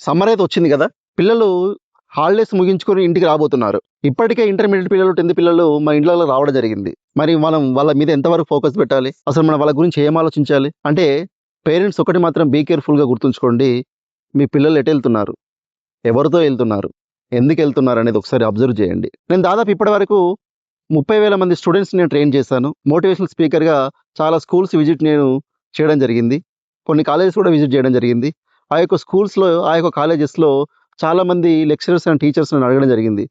Summer అయితే వచ్చింది కదా! పిల్లలు హాలిడేస్ ముగించుకొని ఇంటికి రాబోతున్నారు. ఇప్పటికే ఇంటర్మీడియేట్ పిల్లలు, 10థ్ పిల్లలు మా ఇండ్లలో రావడం జరిగింది. మరి మనం వాళ్ళ మీద ఎంతవరకు ఫోకస్ పెట్టాలి? అసలు మనం వాళ్ళ గురించి ఏం ఆలోచించాలి? అంటే పేరెంట్స్ ఒకటి మాత్రం బీ కేర్‌ఫుల్‌గా గుర్తుంచుకోండి. మీ పిల్లలు ఎటెళ్తున్నారు? ఎవరితో ఎళ్తున్నారు? ఎందుకెళ్తున్నారనేది ఒకసారి అబ్జర్వ్ చేయండి. నేను దాదాపు ఇప్పటివరకు 30,000 మంది స్టూడెంట్స్‌ని నేను ట్రైన్ చేశాను. మోటివేషనల్ స్పీకర్‌గా చాలా స్కూల్స్ విజిట్ నేను చేయడం జరిగింది. కొన్ని కాలేజెస్ కూడా విజిట్ చేయడం జరిగింది. ఆ యొక్క స్కూల్స్‌లో, ఆ యొక్క కాలేజెస్‌లో చాలామంది లెక్చరర్స్ అండ్ టీచర్స్ నన్ను అడగడం జరిగింది.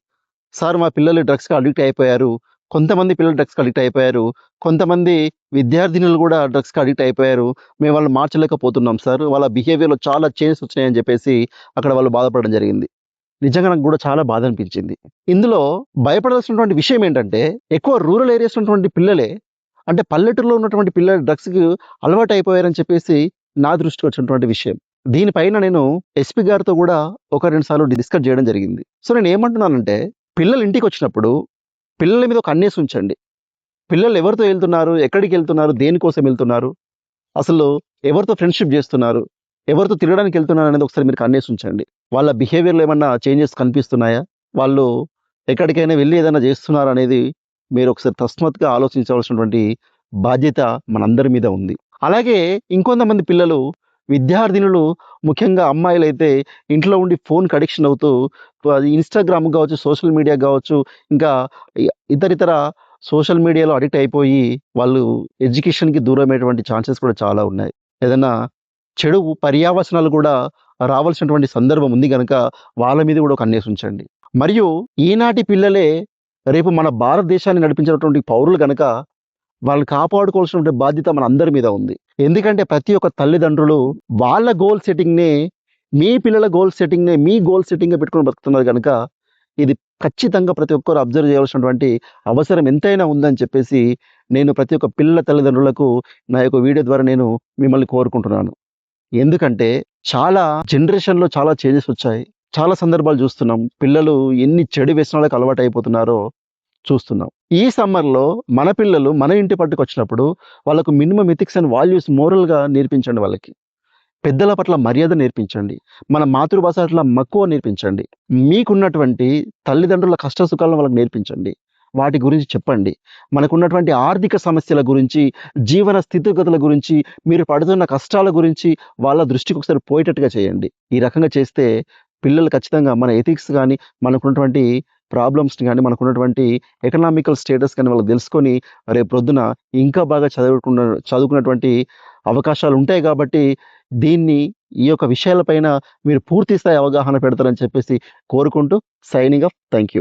సార్ మా పిల్లలు డ్రగ్స్‌కి అడిక్ట్ అయిపోయారు. కొంతమంది పిల్లలు డ్రగ్స్‌కి అడిక్ట్ అయిపోయారు. కొంతమంది విద్యార్థినులు కూడా డ్రగ్స్‌కి అడిక్ట్ అయిపోయారు. మేము వాళ్ళని మార్చలేకపోతున్నాం సార్. వాళ్ళ బిహేవియర్‌లో చాలా చేంజెస్ వచ్చినాయని చెప్పేసి అక్కడ వాళ్ళు బాధపడడం జరిగింది. నిజంగా నాకు కూడా చాలా బాధ అనిపించింది. ఇందులో భయపడాల్సినటువంటి విషయం ఏంటంటే, ఎక్కువ రూరల్ ఏరియాస్ ఉన్నటువంటి పిల్లలే, అంటే పల్లెటూరులో ఉన్నటువంటి పిల్లలు డ్రగ్స్‌కి అలవాటయిపోయారని చెప్పేసి నా దృష్టికి వచ్చినటువంటి విషయం. దీనిపైన నేను ఎస్పీ గారితో కూడా 2 సార్లు డిస్కస్ చేయడం జరిగింది. సో నేనేమంటున్నానంటే, పిల్లలు ఇంటికొచ్చినప్పుడు పిల్లల మీద ఒక కన్నేసి ఉంచండి. పిల్లలు ఎవరితో ఎళ్తున్నారు? ఎక్కడికెళ్తున్నారు? దేనికోసం ఎళ్తున్నారు? అసలు ఎవరితో ఫ్రెండ్‌షిప్ జేస్తున్నారు? ఎవరితో తిరగడానికెళ్తున్నారనేది ఒకసారి మీరు కన్నేసి ఉంచండి. వాళ్ళ బిహేవియర్‌లో ఏమన్నా చేంజెస్ కనిపిస్తున్నాయా? వాళ్ళు ఎక్కడికైనా వెళ్లి ఏదైనా జేస్తున్నారా అనేది మీరు ఒకసారి తస్మత్తుగా ఆలోచించవలసినటువంటి బాధ్యత మనందరి మీద ఉంది. అలాగే ఇంకొంతమంది పిల్లలు, విద్యార్థినులు, ముఖ్యంగా అమ్మాయిలైతే ఇంట్లో ఉండి ఫోన్‌కి అడిక్షన్ అవుతూ అది ఇన్‌స్టాగ్రామ్ గావచ్చు, సోషల్ మీడియా గావచ్చు, ఇంకా ఇ ఇతరితర సోషల్ మీడియాలో అడిక్ట్ అయిపోయి వాళ్ళు ఎడ్యుకేషన్‌కి దూరమయ్యేటువంటి ఛాన్సెస్ కూడా చాలా ఉన్నాయి. ఏదన్నా చెడు పర్యావసనాలు కూడా రావాల్సినటువంటి సందర్భం ఉంది గనక వాళ్ళ మీద కూడా ఒక కన్నేసి ఉంచండి. మరియు ఈనాటి పిల్లలే రేపు మన భారతదేశాన్ని నడిపించేటువంటి పౌరులు గనక వాళ్ళని కాపాడుకోవాల్సినటువంటి బాధ్యత మనందరి మీద ఉంది. ఎందుకంటే ప్రతి ఒక్క తల్లిదండ్రులు వాళ్ళ గోల్ సెట్టింగ్‌నే మీ పిల్లల గోల్ సెట్టింగ్‌నే మీ గోల్ సెట్టింగ్‌గా పెట్టుకొని బతుకుతున్నారు గనక ఇది ఖచ్చితంగా ప్రతి ఒక్కరు అబ్జర్వ్ చేయాల్సినటువంటి అవసరం ఎంతైనా ఉందని చెప్పేసి నేను ప్రతి ఒక్క పిల్లల తల్లిదండ్రులకు నా యొక్క వీడియో ద్వారా నేను మిమ్మల్ని కోరుకుంటున్నాను. ఎందుకంటే చాలా జనరేషన్‌లో చాలా చేంజెస్ వచ్చాయి. చాలా సందర్భాలు చూస్తున్నాం. పిల్లలు ఎన్ని చెడు వ్యసనాలకు అలవాటయిపోతున్నారో చూస్తున్నాం. ఈ సమ్మర్‌లో మన పిల్లలు మన ఇంటి పట్టుకొచ్చినప్పుడు వాళ్ళకు మినిమమ్ ఎథిక్స్ అండ్ వాల్యూస్ మోరల్‌గా నేర్పించండి వాళ్ళకి. పెద్దల పట్ల మర్యాద నేర్పించండి. మన మాతృభాష పట్ల మక్కువ నేర్పించండి. మీకున్నటువంటి తల్లిదండ్రుల కష్ట సుఖాలను వాళ్ళకి నేర్పించండి. వాటి గురించి చెప్పండి. మనకున్నటువంటి ఆర్థిక సమస్యల గురించి, జీవన స్థితిగతుల గురించి, మీరు పడుతున్న కష్టాల గురించి వాళ్ళ దృష్టికి ఒకసారి పోయేటట్టుగా చేయండి. ఈ రకంగా చేస్తే పిల్లలు ఖచ్చితంగా మన ఎథిక్స్ గాని, మనకున్నటువంటి ప్రాబ్లమ్స్‌ని గాని, మనకున్నటువంటి ఎకనామికల్ స్టేటస్ గాని వాళ్ళకి తెలుసుకొని రేపొద్దున ఇంకా బాగా చదువుకున్నటువంటి అవకాశాలుంటాయి గాబట్టి దీన్ని ఈ యొక్క విషయాలపైన మీరు పూర్తి స్థాయి అవగాహన పెడతారని చెప్పేసి కోరుకుంటూ సైనింగ్ ఆఫ్. Thank you.